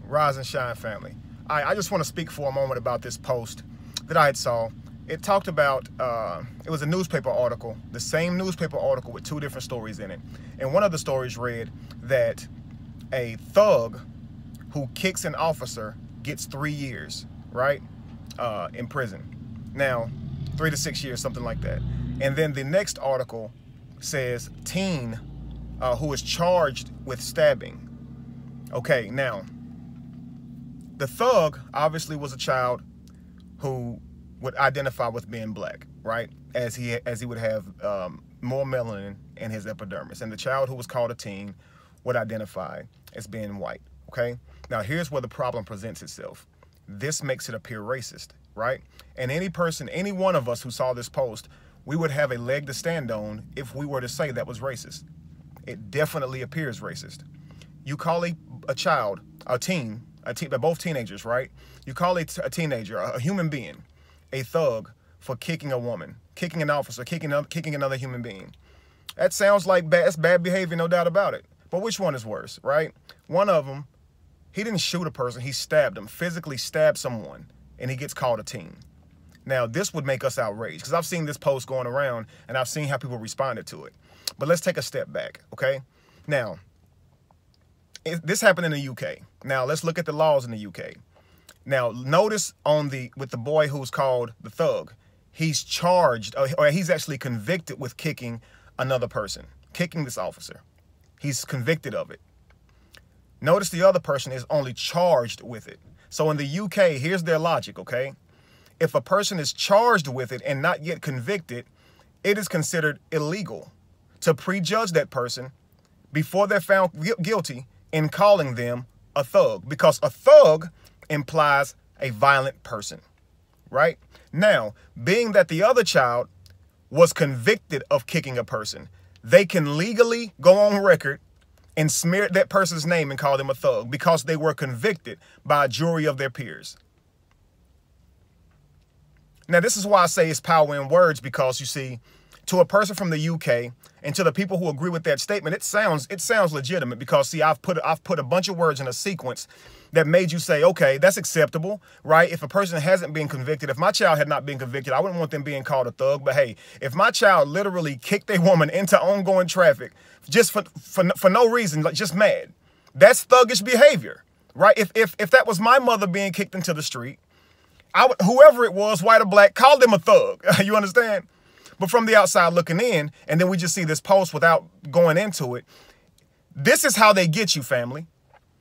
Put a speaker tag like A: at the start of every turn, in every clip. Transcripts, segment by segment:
A: Rise and shine, family. I just want to speak for a moment about this post that I had saw. It talked about, it was a newspaper article, the same newspaper article with two different stories in it. And one of the stories read that a thug who kicks an officer gets 3 years, right, in prison. Now, 3 to 6 years, something like that. And then the next article says teen who is charged with stabbing. Okay, now, the thug obviously was a child who would identify with being black, right? As he would have more melanin in his epidermis. And the child who was called a teen would identify as being white, okay? Now, here's where the problem presents itself. This makes it appear racist, right? And any person, any one of us who saw this post, we would have a leg to stand on if we were to say that was racist. It definitely appears racist. You call a child, they're both teenagers, right? You call a teenager, a human being, a thug for kicking a woman, kicking an officer, kicking another human being. That sounds like that's bad behavior, no doubt about it. But which one is worse, right? One of them, he didn't shoot a person, he stabbed him, physically stabbed someone, and he gets called a teen. Now, this would make us outraged, because I've seen this post going around, and I've seen how people responded to it. But let's take a step back, okay? Now, this happened in the UK. Now, let's look at the laws in the UK. Now, notice with the boy who's called the thug, he's charged, or he's actually convicted with kicking another person, kicking this officer. He's convicted of it. Notice the other person is only charged with it. So in the UK, here's their logic, okay? If a person is charged with it and not yet convicted, it is considered illegal to prejudge that person before they're found guilty in calling them a thug, because a thug implies a violent person, right? Now, being that the other child was convicted of kicking a person, they can legally go on record and smear that person's name and call them a thug because they were convicted by a jury of their peers. Now, this is why I say it's power in words, because you see, to a person from the UK and to the people who agree with that statement, it sounds legitimate, because see, I've put a bunch of words in a sequence that made you say, okay, that's acceptable, right? If a person hasn't been convicted, if my child had not been convicted, I wouldn't want them being called a thug. But hey, if my child literally kicked a woman into ongoing traffic just for no reason, like just mad, that's thuggish behavior, right? If that was my mother being kicked into the street, whoever it was, white or black, call them a thug. You understand? But from the outside looking in, and then we just see this post without going into it, this is how they get you, family.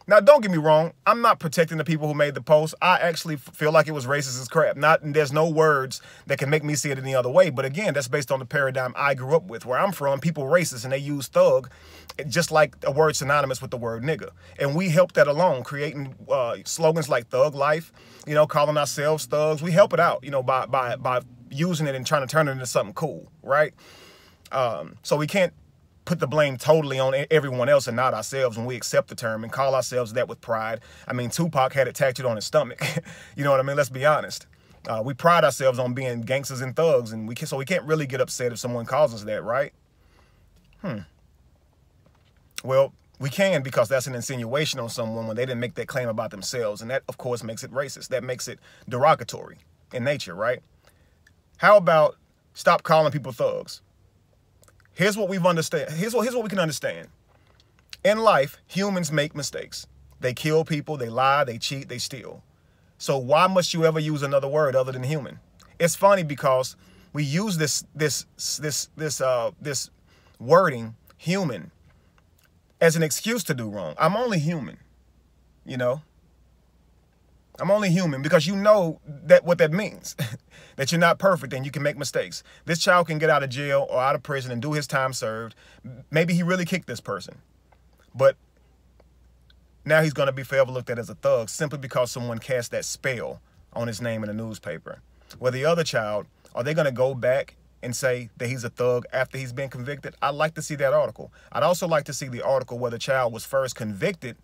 A: Now, don't get me wrong. I'm not protecting the people who made the post. I actually feel like it was racist as crap. There's no words that can make me see it any other way. But again, that's based on the paradigm I grew up with. Where I'm from, people racist and they use thug just like a word synonymous with the word nigga. And we help that along, creating slogans like thug life, you know, calling ourselves thugs. We help it out, you know, by using it and trying to turn it into something cool, right? So we can't put the blame totally on everyone else and not ourselves when we accept the term and call ourselves that with pride. I mean, Tupac had it tattooed on his stomach. You know what I mean? Let's be honest. We pride ourselves on being gangsters and thugs, and so we can't really get upset if someone calls us that, right? Well, we can, because that's an insinuation on someone when they didn't make that claim about themselves, and that, of course, makes it racist. That makes it derogatory in nature, right? How about stop calling people thugs? Here's what we can understand. In life, humans make mistakes. They kill people, they lie, they cheat, they steal. So why must you ever use another word other than human? It's funny because we use this wording, human, as an excuse to do wrong. I'm only human, you know? I'm only human, because you know what that means, that you're not perfect and you can make mistakes. This child can get out of jail or out of prison and do his time served. Maybe he really kicked this person, but now he's going to be forever looked at as a thug simply because someone cast that spell on his name in a newspaper. Where the other child, are they going to go back and say that he's a thug after he's been convicted? I'd like to see that article. I'd also like to see the article where the child was first convicted,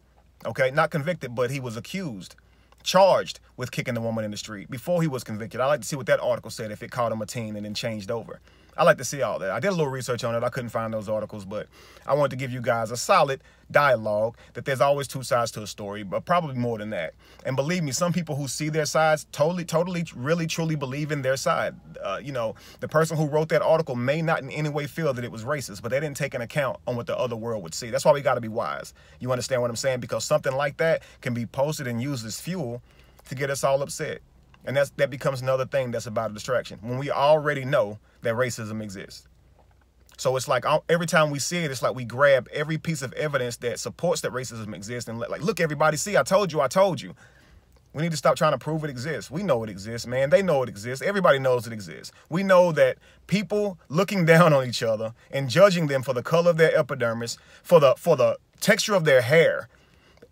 A: okay, not convicted, but he was accused, charged with kicking the woman in the street before he was convicted. I'd like to see what that article said if it called him a teen and then changed over. I like to see all that. I did a little research on it. I couldn't find those articles, but I wanted to give you guys a solid dialogue that there's always two sides to a story, but probably more than that. And believe me, some people who see their sides totally, really, truly believe in their side. You know, the person who wrote that article may not in any way feel that it was racist, but they didn't take an account on what the other world would see. That's why we got to be wise. You understand what I'm saying? Because something like that can be posted and used as fuel to get us all upset. And that becomes another thing that's about a distraction, when we already know that racism exists. So it's like every time we see it, it's like we grab every piece of evidence that supports that racism exists and like, look, everybody, see, I told you. We need to stop trying to prove it exists. We know it exists, man. They know it exists. Everybody knows it exists. We know that people looking down on each other and judging them for the color of their epidermis, for the texture of their hair,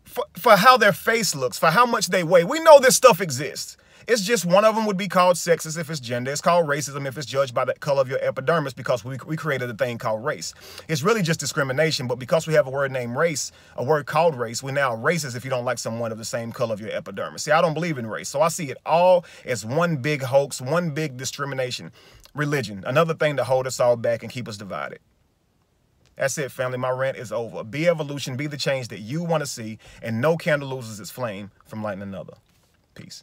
A: for how their face looks, for how much they weigh. We know this stuff exists. It's just one of them would be called sexist if it's gender. It's called racism if it's judged by the color of your epidermis, because we created a thing called race. It's really just discrimination, but because we have a word named race, a word called race, we're now racist if you don't like someone of the same color of your epidermis. See, I don't believe in race, so I see it all as one big hoax, one big discrimination. Religion, another thing to hold us all back and keep us divided. That's it, family. My rant is over. Be evolution, be the change that you want to see, and no candle loses its flame from lighting another. Peace.